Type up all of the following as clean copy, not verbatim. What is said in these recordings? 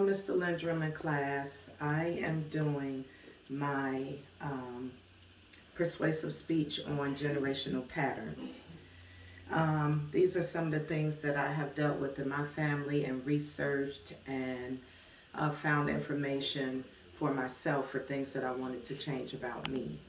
Mr. Lindrum in class. I am doing my persuasive speech on generational patterns. These are some of the things that I have dealt with in my family and researched and found information for myself for things that I wanted to change about me.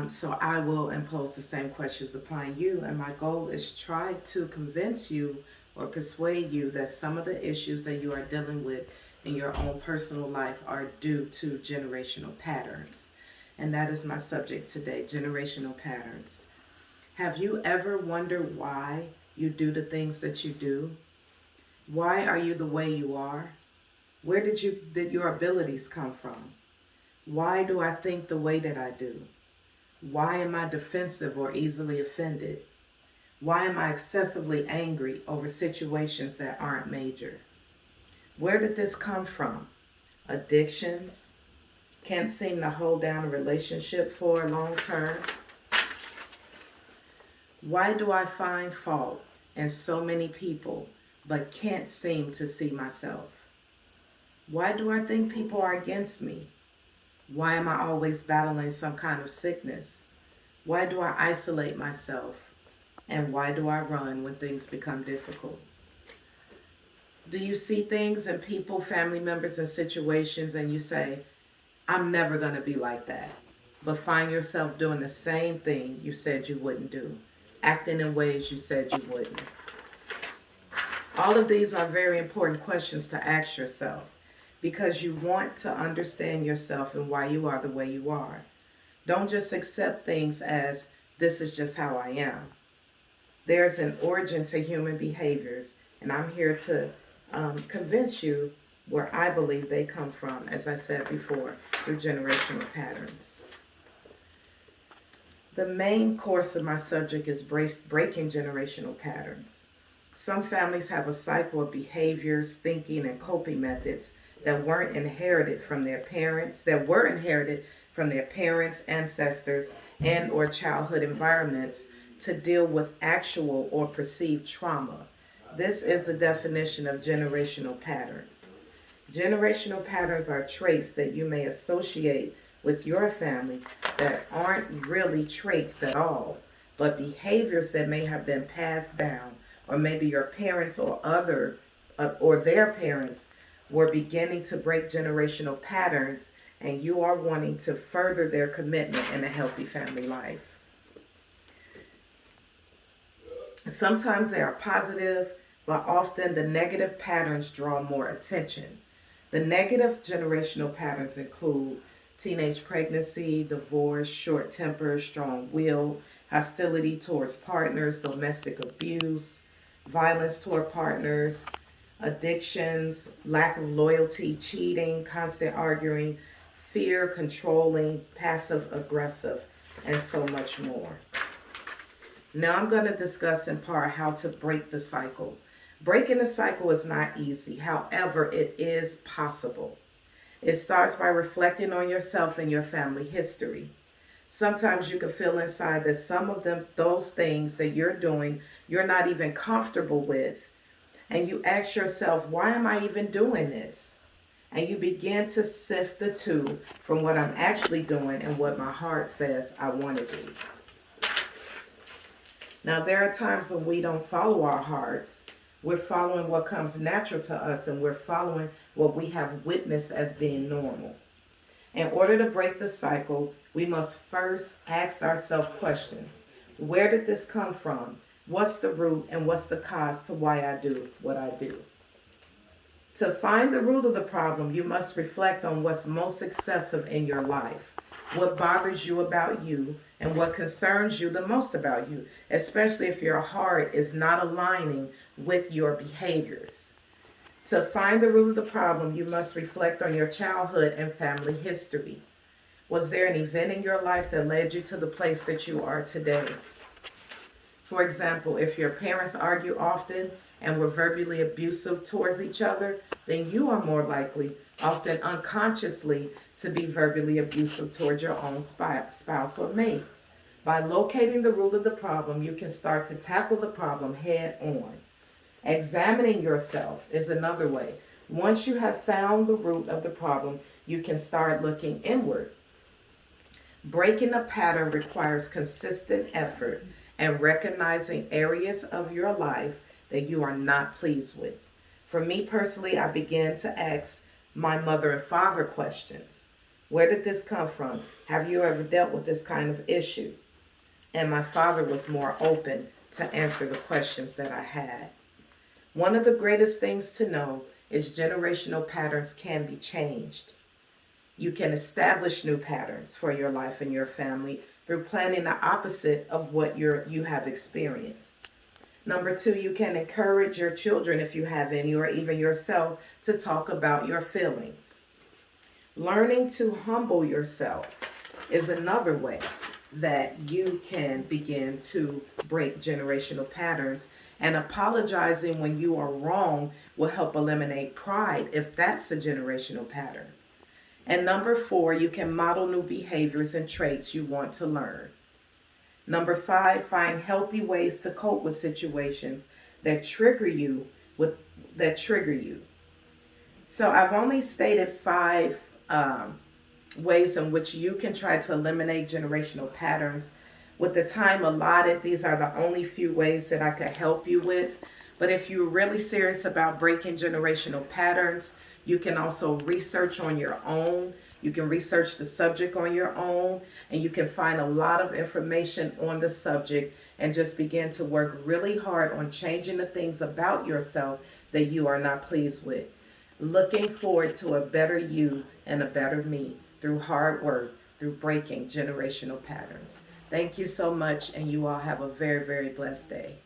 So I will impose the same questions upon you, and my goal is try to convince you or persuade you that some of the issues that you are dealing with in your own personal life are due to generational patterns. And that is my subject today, generational patterns. Have you ever wondered why you do the things that you do? Why are you the way you are? Where did your abilities come from? Why do I think the way that I do? Why am I defensive or easily offended? Why am I excessively angry over situations that aren't major? Where did this come from? Addictions? Can't seem to hold down a relationship for a long term? Why do I find fault in so many people but can't seem to see myself? Why do I think people are against me? Why am I always battling some kind of sickness? Why do I isolate myself? And why do I run when things become difficult? Do you see things in people, family members, and situations and you say, I'm never going to be like that, but find yourself doing the same thing you said you wouldn't do, acting in ways you said you wouldn't? All of these are very important questions to ask yourself because you want to understand yourself and why you are the way you are. Don't just accept things as this is just how I am. There's an origin to human behaviors, and I'm here to convince you where I believe they come from, as I said before, through generational patterns. The main course of my subject is breaking generational patterns. Some families have a cycle of behaviors, thinking, and coping methods that were inherited from their parents, ancestors, and or childhood environments to deal with actual or perceived trauma. This is the definition of generational patterns. Generational patterns are traits that you may associate with your family that aren't really traits at all, but behaviors that may have been passed down, or maybe your parents or their parents were beginning to break generational patterns, and you are wanting to further their commitment in a healthy family life. Sometimes they are positive, but often the negative patterns draw more attention. The negative generational patterns include teenage pregnancy, divorce, short temper, strong will, hostility towards partners, domestic abuse, violence toward partners, addictions, lack of loyalty, cheating, constant arguing, fear, controlling, passive aggressive, and so much more. Now I'm going to discuss in part how to break the cycle. Breaking the cycle is not easy. However, it is possible. It starts by reflecting on yourself and your family history. Sometimes you can feel inside that some of those things that you're doing, you're not even comfortable with. And you ask yourself, why am I even doing this? And you begin to sift the two from what I'm actually doing and what my heart says I want to do. Now, there are times when we don't follow our hearts. We're following what comes natural to us, and we're following what we have witnessed as being normal. In order to break the cycle, we must first ask ourselves questions. Where did this come from? What's the root and what's the cause to why I do what I do? To find the root of the problem, you must reflect on what's most excessive in your life, what bothers you about you, and what concerns you the most about you, especially if your heart is not aligning with your behaviors. To find the root of the problem, you must reflect on your childhood and family history. Was there an event in your life that led you to the place that you are today? For example, if your parents argue often and were verbally abusive towards each other, then you are more likely, often unconsciously, to be verbally abusive towards your own spouse or mate. By locating the root of the problem, you can start to tackle the problem head on. Examining yourself is another way. Once you have found the root of the problem, you can start looking inward. Breaking a pattern requires consistent effort and recognizing areas of your life that you are not pleased with. For me personally, I began to ask my mother and father questions. Where did this come from? Have you ever dealt with this kind of issue? And my father was more open to answer the questions that I had. One of the greatest things to know is generational patterns can be changed. You can establish new patterns for your life and your family through planning the opposite of what you have experienced. Number two, you can encourage your children, if you have any, or even yourself, to talk about your feelings. Learning to humble yourself is another way that you can begin to break generational patterns. And apologizing when you are wrong will help eliminate pride if that's a generational pattern. And number four, you can model new behaviors and traits you want to learn. Number five, find healthy ways to cope with situations that trigger you. So I've only stated five ways in which you can try to eliminate generational patterns. With the time allotted, these are the only few ways that I could help you with. But if you're really serious about breaking generational patterns, you can also research on your own. You can research the subject on your own, and you can find a lot of information on the subject and just begin to work really hard on changing the things about yourself that you are not pleased with. Looking forward to a better you and a better me through hard work, through breaking generational patterns. Thank you so much, and you all have a very, very blessed day.